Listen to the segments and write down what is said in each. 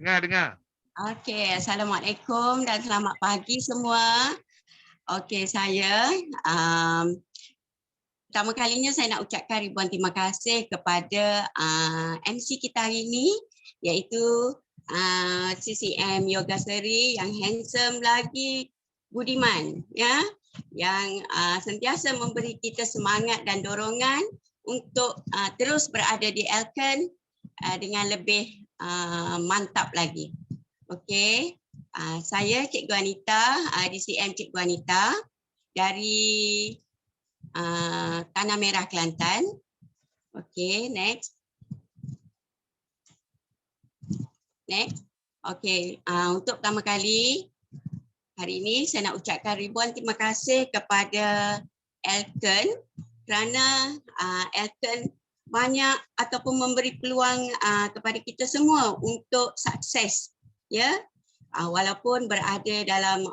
Dengar. Okey, Assalamualaikum dan selamat pagi semua. Okey, saya pertama kalinya saya nak ucapkan ribuan terima kasih kepada MC kita hari ini, iaitu CCM Yogasri yang handsome lagi budiman, ya, yang sentiasa memberi kita semangat dan dorongan untuk terus berada di Elken dengan lebih mantap lagi. Okey, saya Cikgu Anita, DCM Cikgu Anita dari Tanah Merah, Kelantan. Okey, next. Okey, untuk pertama kali hari ini saya nak ucapkan ribuan terima kasih kepada Elken kerana Elken banyak ataupun memberi peluang kepada kita semua untuk sukses, ya, walaupun berada dalam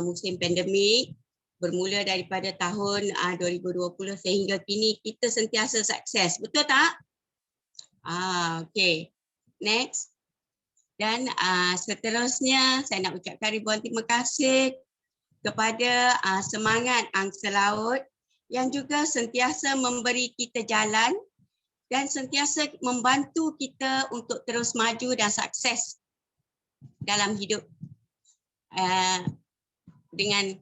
musim pandemik bermula daripada tahun 2020 sehingga kini kita sentiasa sukses, betul tak? Okey, next. Dan seterusnya saya nak ucapkan ribuan terima kasih kepada semangat Angsa Laut yang juga sentiasa memberi kita jalan dan sentiasa membantu kita untuk terus maju dan sukses dalam hidup dengan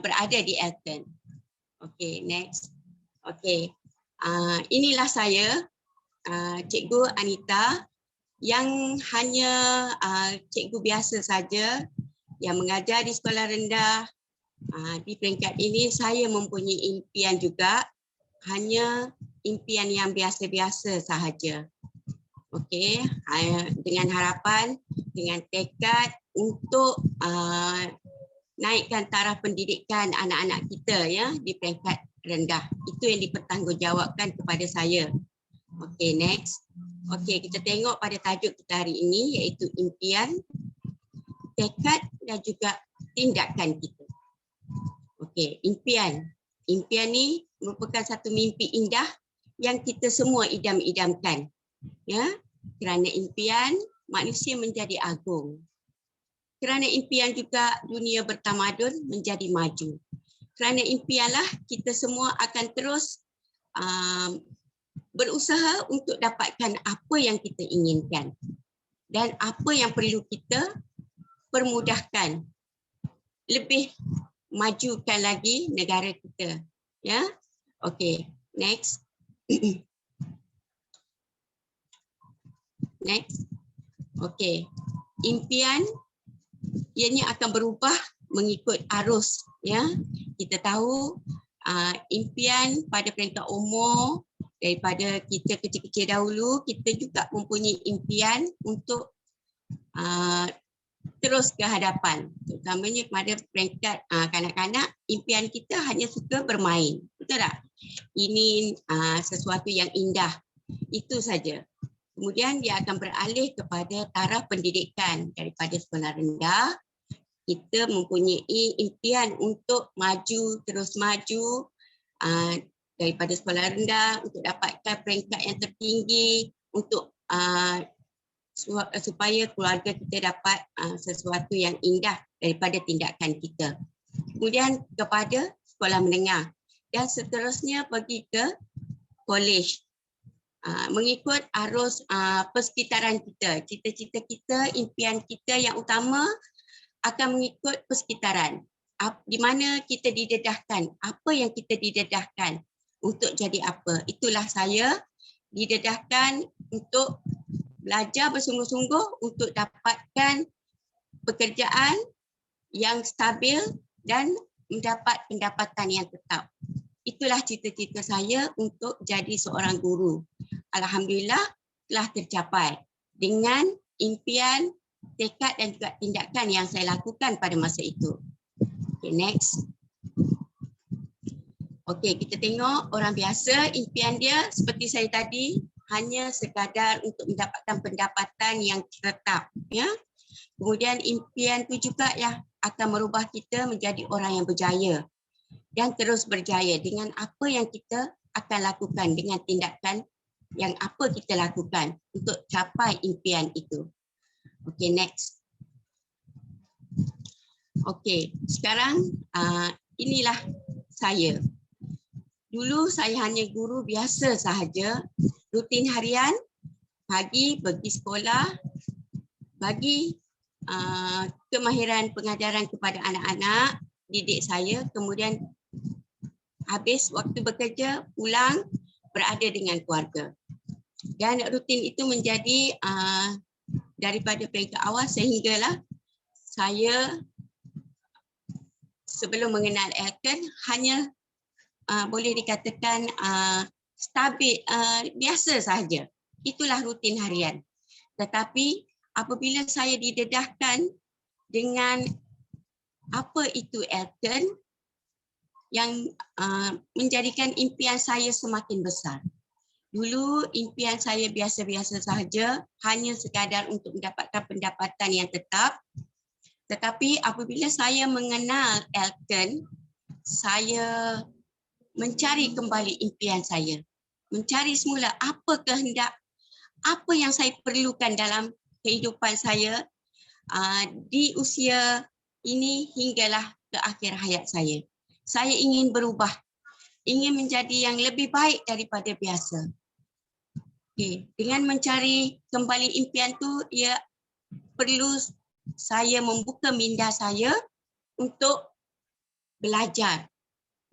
berada di Elken. Okey, next. Okey, inilah saya, Cikgu Anita, yang hanya cikgu biasa saja yang mengajar di sekolah rendah. Di peringkat ini saya mempunyai impian juga, hanya impian yang biasa-biasa sahaja. Okey, dengan harapan, dengan tekad untuk naikkan taraf pendidikan anak-anak kita, ya, di peringkat rendah. Itu yang dipertanggungjawabkan kepada saya. Okey, next. Okey, kita tengok pada tajuk kita hari ini, iaitu impian, tekad dan juga tindakan kita. Okey, impian. Impian ni merupakan satu mimpi indah yang kita semua idam-idamkan, ya. Kerana impian, manusia menjadi agung. Kerana impian juga dunia bertamadun menjadi maju. Kerana impianlah kita semua akan terus berusaha untuk dapatkan apa yang kita inginkan dan apa yang perlu kita permudahkan, lebih majukan lagi negara kita, ya. Okey, next. Next. Okey, impian ianya akan berubah mengikut arus, ya. Kita tahu impian pada peringkat umur daripada kita kecil-kecil dahulu, kita juga mempunyai impian untuk terus ke hadapan, terutamanya pada peringkat kanak-kanak. Impian kita hanya suka bermain, betul tak? Ini sesuatu yang indah, itu saja. Kemudian dia akan beralih kepada taraf pendidikan. Daripada sekolah rendah, kita mempunyai impian untuk maju, terus maju daripada sekolah rendah untuk dapatkan peringkat yang tertinggi, untuk supaya keluarga kita dapat sesuatu yang indah daripada tindakan kita. Kemudian kepada sekolah menengah dan seterusnya pergi ke college. Mengikut arus persekitaran kita, cita-cita kita, impian kita yang utama akan mengikut persekitaran. Di mana kita didedahkan, apa yang kita didedahkan untuk jadi apa. Itulah saya didedahkan untuk belajar bersungguh-sungguh untuk dapatkan pekerjaan yang stabil dan mendapat pendapatan yang tetap. Itulah cita-cita saya untuk jadi seorang guru. Alhamdulillah telah tercapai dengan impian, tekad dan juga tindakan yang saya lakukan pada masa itu. Okay, next. Okey, kita tengok orang biasa, impian dia seperti saya tadi, hanya sekadar untuk mendapatkan pendapatan yang tetap, ya. Kemudian impian tu juga yang akan merubah kita menjadi orang yang berjaya dan terus berjaya dengan apa yang kita akan lakukan, dengan tindakan yang apa kita lakukan untuk capai impian itu. Okay, next. Okay, sekarang inilah saya. Dulu saya hanya guru biasa sahaja, rutin harian, pagi pergi sekolah, bagi kemahiran pengajaran kepada anak-anak didik saya, kemudian habis waktu bekerja, pulang, berada dengan keluarga. Dan rutin itu menjadi daripada peringkat awal sehinggalah saya sebelum mengenal Elken hanya boleh dikatakan stabil, biasa sahaja. Itulah rutin harian. Tetapi apabila saya didedahkan dengan apa itu Elken yang menjadikan impian saya semakin besar. Dulu impian saya biasa-biasa sahaja, hanya sekadar untuk mendapatkan pendapatan yang tetap. Tetapi apabila saya mengenal Elken, saya mencari kembali impian saya. Mencari semula apa kehendak, apa yang saya perlukan dalam kehidupan saya di usia ini hinggalah ke akhir hayat saya. Saya ingin berubah, ingin menjadi yang lebih baik daripada biasa. Okay. Dengan mencari kembali impian tu, ia perlu saya membuka minda saya untuk belajar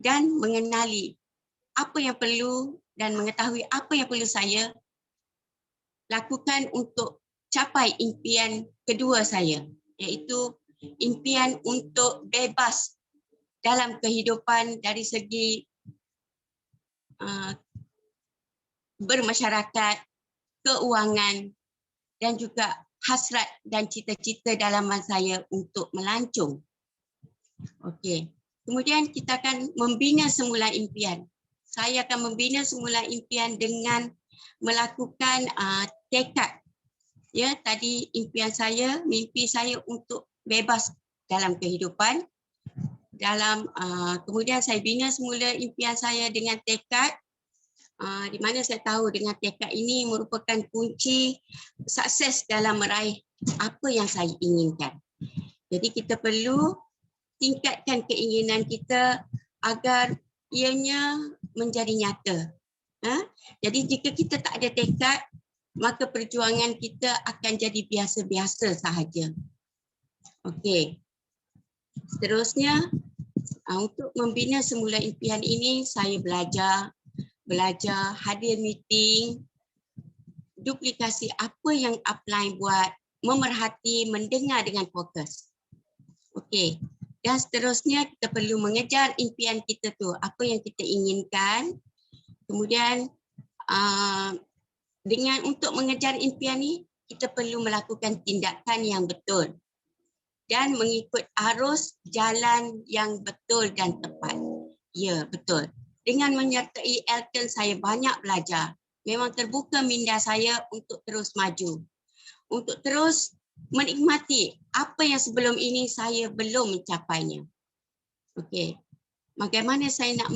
dan mengenali apa yang perlu dan mengetahui apa yang perlu saya lakukan untuk capai impian kedua saya, iaitu impian untuk bebas dalam kehidupan dari segi bermasyarakat, keuangan dan juga hasrat dan cita-cita dalaman saya untuk melancong. Okey. Kemudian kita akan membina semula impian. Saya akan membina semula impian dengan melakukan tekad. Ya, tadi impian saya, mimpi saya untuk bebas dalam kehidupan. Kemudian saya bina semula impian saya dengan tekad, di mana saya tahu dengan tekad ini merupakan kunci sukses dalam meraih apa yang saya inginkan. Jadi kita perlu tingkatkan keinginan kita agar ianya menjadi nyata. Jadi jika kita tak ada tekad, maka perjuangan kita akan jadi biasa-biasa sahaja. Okey. Seterusnya, untuk membina semula impian ini, saya belajar, hadir meeting, duplikasi apa yang upline buat, memerhati, mendengar dengan fokus. Okey. Dan seterusnya kita perlu mengejar impian kita tu, apa yang kita inginkan. Kemudian dengan untuk mengejar impian ni, kita perlu melakukan tindakan yang betul dan mengikut arus jalan yang betul dan tepat. Ya, betul. Dengan menyertai Elken, saya banyak belajar. Memang terbuka minda saya untuk terus maju. Untuk terus menikmati apa yang sebelum ini saya belum mencapainya. Okey. Bagaimana saya nak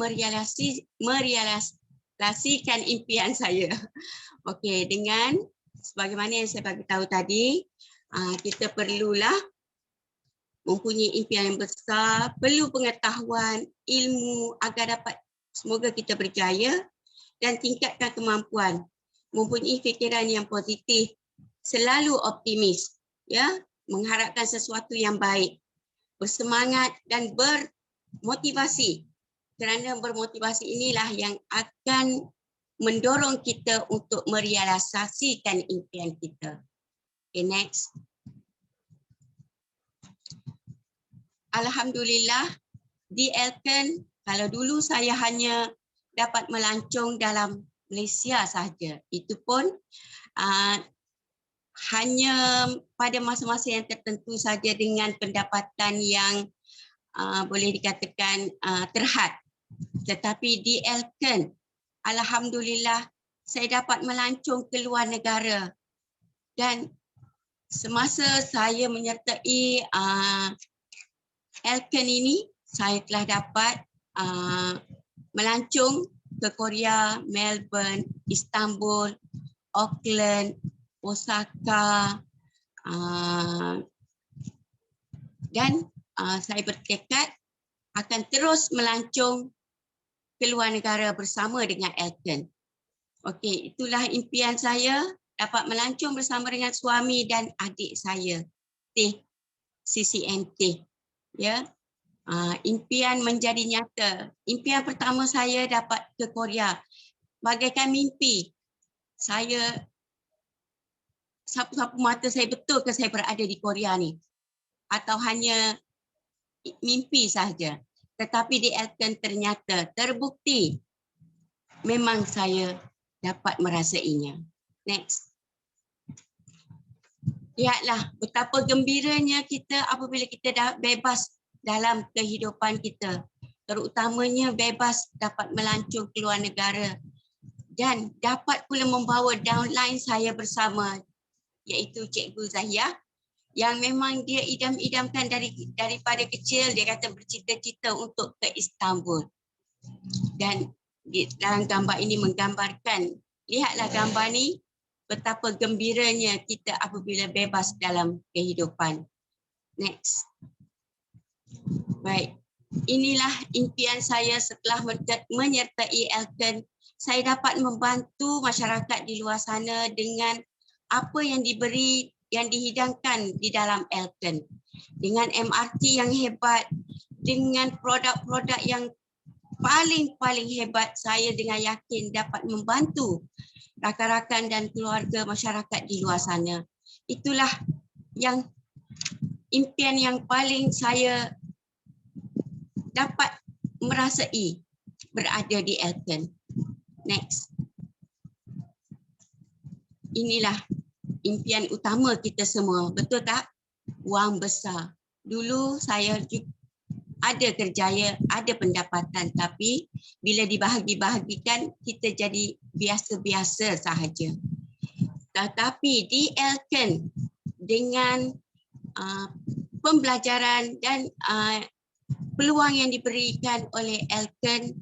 merealisasikan impian saya? Okey, dengan sebagaimana yang saya bagi tahu tadi, kita perlulah mempunyai impian yang besar, perlu pengetahuan, ilmu agar dapat semoga kita berjaya dan tingkatkan kemampuan, mempunyai fikiran yang positif, selalu optimis, ya, mengharapkan sesuatu yang baik, bersemangat dan bermotivasi. Kerana bermotivasi inilah yang akan mendorong kita untuk merealisasikan impian kita. Okay, next. Alhamdulillah, di Elken, kalau dulu saya hanya dapat melancong dalam Malaysia sahaja. Itu pun hanya pada masa-masa yang tertentu saja dengan pendapatan yang boleh dikatakan terhad. Tetapi di Elken, alhamdulillah, saya dapat melancong ke luar negara. Dan semasa saya menyertai Elken ini, saya telah dapat melancong ke Korea, Melbourne, Istanbul, Auckland, Osaka, Dan saya bertekad akan terus melancong ke luar negara bersama dengan Elton. Okey, itulah impian saya, dapat melancong bersama dengan suami dan adik saya, Teh CCMT. Ya, impian menjadi nyata. Impian pertama saya dapat ke Korea. Bagaikan mimpi. Saya sapu-sapu mata saya, betul ke saya berada di Korea ni? Atau hanya mimpi saja? Tetapi di Elton ternyata terbukti memang saya dapat merasainya. Next. Lihatlah betapa gembiranya kita apabila kita dah bebas dalam kehidupan kita. Terutamanya bebas dapat melancong ke luar negara. Dan dapat pula membawa downline saya bersama, iaitu Cikgu Zahia, yang memang dia idam-idamkan daripada kecil. Dia kata bercita-cita untuk ke Istanbul. Dan dalam gambar ini menggambarkan, lihatlah gambar ni, betapa gembiranya kita apabila bebas dalam kehidupan. Next. Baik, inilah impian saya setelah menyertai Elton. Saya dapat membantu masyarakat di luar sana dengan apa yang diberi, yang dihidangkan di dalam Elton. Dengan MRT yang hebat, dengan produk-produk yang paling hebat, saya dengan yakin dapat membantu rakan-rakan dan keluarga masyarakat di luar sana. Itulah yang impian yang paling saya dapat merasai berada di Elton. Next. Inilah impian utama kita semua, betul tak? Wang besar. Dulu saya ada kerjaya, ada pendapatan, tapi bila dibahagi-bahagikan kita jadi biasa-biasa sahaja. Tetapi di Elton dengan pembelajaran dan peluang yang diberikan oleh Elton,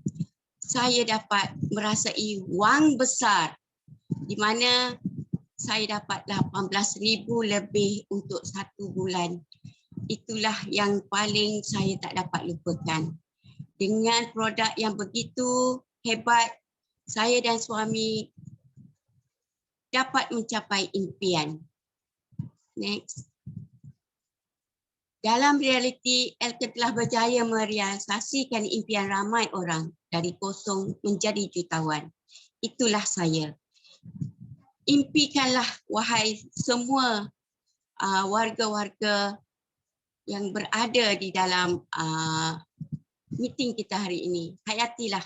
saya dapat merasai wang besar di mana saya dapat 18,000 lebih untuk 1 bulan. Itulah yang paling saya tak dapat lupakan. Dengan produk yang begitu hebat, saya dan suami dapat mencapai impian. Next. Dalam realiti, Elton telah berjaya merealisasikan impian ramai orang dari kosong menjadi jutawan. Itulah saya. Impikanlah wahai semua warga-warga yang berada di dalam meeting kita hari ini. Hayatilah.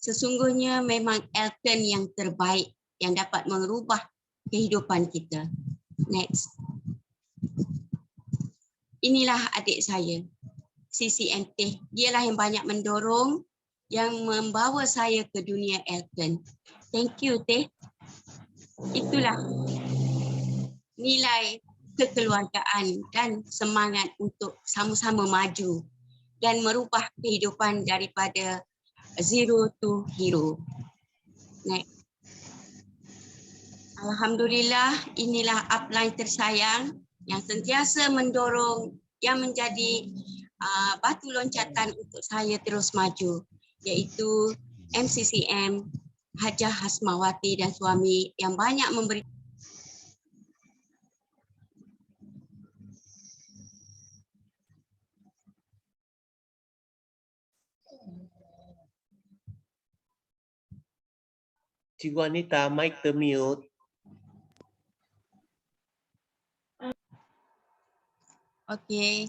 Sesungguhnya memang Elton yang terbaik yang dapat merubah kehidupan kita. Next. Inilah adik saya, CCMT. Dialah yang banyak mendorong, yang membawa saya ke dunia Elton. Thank you, Teh. Itulah nilai kekeluargaan dan semangat untuk sama-sama maju dan merubah kehidupan daripada zero to hero. Next. Alhamdulillah, inilah upline tersayang yang sentiasa mendorong, yang menjadi batu loncatan untuk saya terus maju, iaitu MCCM Hajah Hasmawati dan suami yang banyak memberi. Cikgu Anita, mic termute. Okey.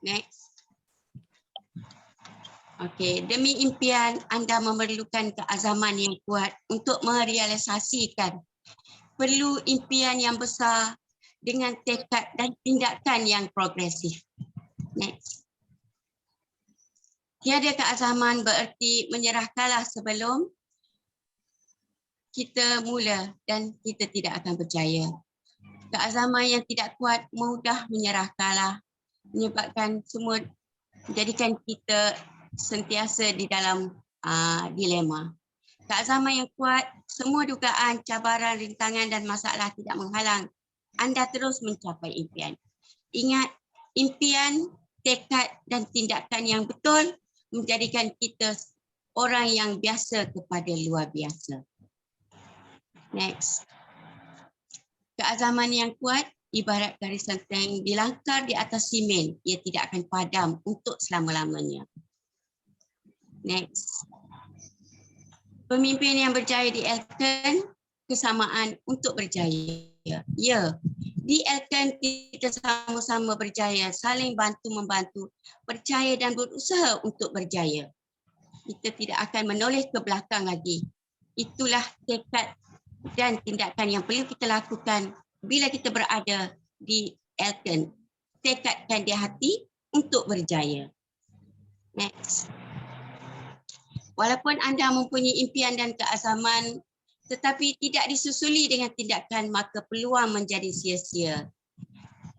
Next. Okey, demi impian anda memerlukan keazaman yang kuat untuk merealisasikan. Perlu impian yang besar dengan tekad dan tindakan yang progresif. Next. Tiada keazaman bererti menyerah kalah sebelum kita mula dan kita tidak akan berjaya. Keazaman yang tidak kuat mudah menyerah kalah, menyebabkan semua, menjadikan kita sentiasa di dalam dilema. Keazaman yang kuat, semua dugaan, cabaran, rintangan dan masalah tidak menghalang anda terus mencapai impian. Ingat, impian, tekad dan tindakan yang betul menjadikan kita orang yang biasa kepada luar biasa. Next. Keazaman yang kuat ibarat garisan tank dilangkar di atas simen, ia tidak akan padam untuk selama-lamanya. Next. Pemimpin yang berjaya di Elken, kesamaan untuk berjaya. Ya, di Elken kita sama-sama berjaya, saling bantu-membantu, percaya dan berusaha untuk berjaya. Kita tidak akan menoleh ke belakang lagi. Itulah tekad dan tindakan yang perlu kita lakukan bila kita berada di Elken. Tekadkan di hati untuk berjaya. Next. Walaupun anda mempunyai impian dan keazaman tetapi tidak disusuli dengan tindakan, maka peluang menjadi sia-sia.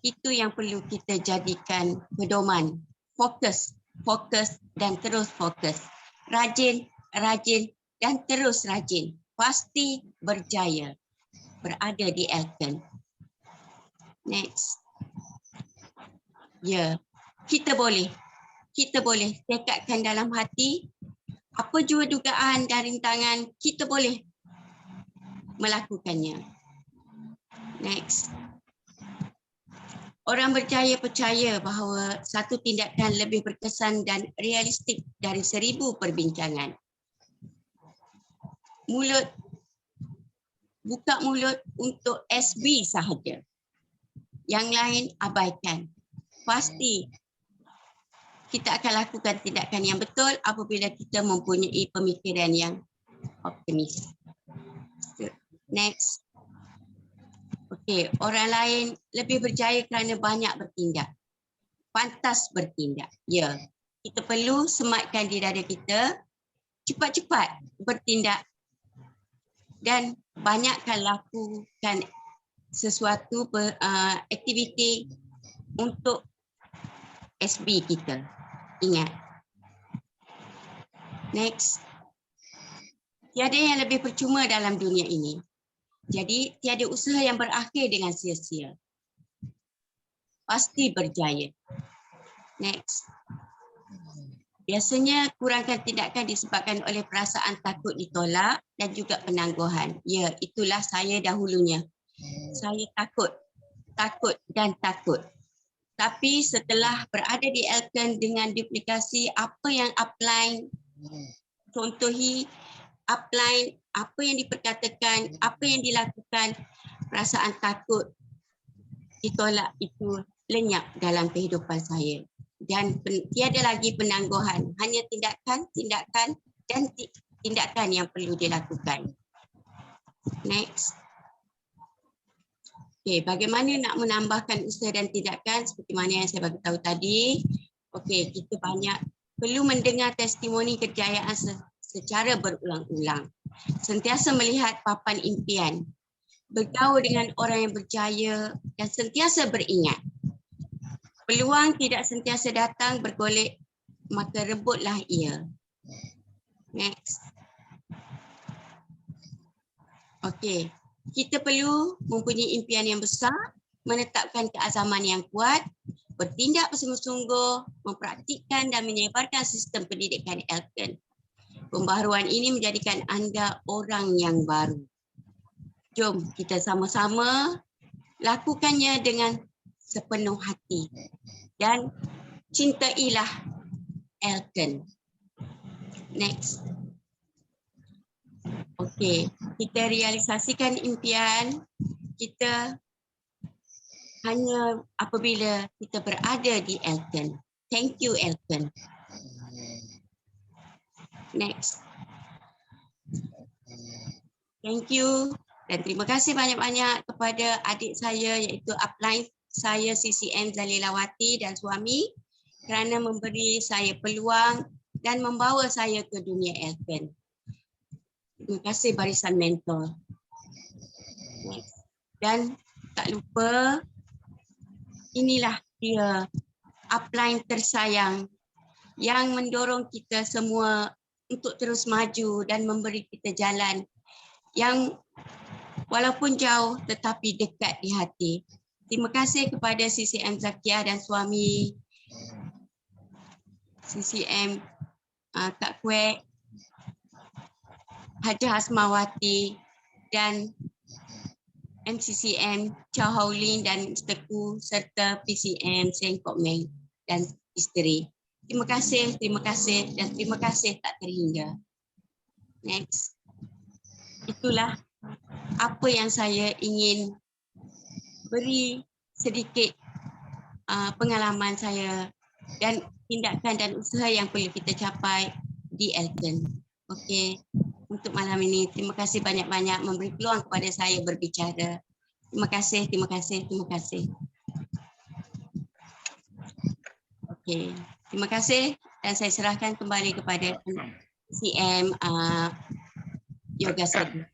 Itu yang perlu kita jadikan pedoman. Fokus, fokus dan terus fokus. Rajin, rajin dan terus rajin. Pasti berjaya. Berada di Elken. Next. Ya, kita boleh. Kita boleh tekadkan dalam hati. Apa jua dugaan dan rintangan, kita boleh melakukannya. Next. Orang berjaya percaya bahawa satu tindakan lebih berkesan dan realistik dari 1000 perbincangan. Mulut, buka mulut untuk SB sahaja. Yang lain abaikan. Pasti kita akan lakukan tindakan yang betul apabila kita mempunyai pemikiran yang optimis. Next. Okey, orang lain lebih berjaya kerana banyak bertindak. Pantas bertindak. Ya, kita perlu sematkan di dada kita, cepat-cepat bertindak dan banyakkan lakukan sesuatu aktiviti untuk SB kita. Ingat. Next. Tiada yang lebih percuma dalam dunia ini. Jadi, tiada usaha yang berakhir dengan sia-sia. Pasti berjaya. Next. Biasanya kurangkan tindakan disebabkan oleh perasaan takut ditolak dan juga penangguhan. Ya, itulah saya dahulunya. Saya takut, takut dan takut. Tapi setelah berada di Elken dengan duplikasi apa yang upline, contohi upline, apa yang diperkatakan, apa yang dilakukan, perasaan takut ditolak itu lenyap dalam kehidupan saya. Dan tiada lagi penangguhan, hanya tindakan dan tindakan yang perlu dilakukan. Next. Okey, bagaimana nak menambahkan usaha dan tindakan seperti mana yang saya bagi tahu tadi. Okey, kita banyak perlu mendengar testimoni kejayaan secara berulang-ulang. Sentiasa melihat papan impian, bergaul dengan orang yang berjaya dan sentiasa beringat. Peluang tidak sentiasa datang bergolek, maka rebutlah ia. Next. Okey, kita perlu mempunyai impian yang besar, menetapkan keazaman yang kuat, bertindak bersungguh-sungguh, mempraktikkan dan menyebarkan sistem pendidikan Elken. Pembaharuan ini menjadikan anda orang yang baru. Jom kita sama-sama lakukannya dengan sepenuh hati dan cintailah Elken. Next. Okey, kita realisasikan impian kita hanya apabila kita berada di Elken. Thank you Elken. Next. Thank you dan terima kasih banyak-banyak kepada adik saya iaitu upline saya CCM Zalilawati dan suami kerana memberi saya peluang dan membawa saya ke dunia Elken. Terima kasih barisan mentor. Dan tak lupa, inilah dia upline tersayang yang mendorong kita semua untuk terus maju dan memberi kita jalan yang walaupun jauh tetapi dekat di hati. Terima kasih kepada CCM Zakiah dan suami CCM Kak Kwek, Hajah Asmawati dan MCCM Chow Haulin dan Teku serta PCM Seng Kok Meng dan isteri. Terima kasih dan terima kasih tak terhingga. Next. Itulah apa yang saya ingin beri sedikit pengalaman saya dan tindakan dan usaha yang perlu kita capai di Elton. Okey, untuk malam ini terima kasih banyak-banyak memberi peluang kepada saya berbicara. Terima kasih. Okey, terima kasih dan saya serahkan kembali kepada CM Yoga Sadi.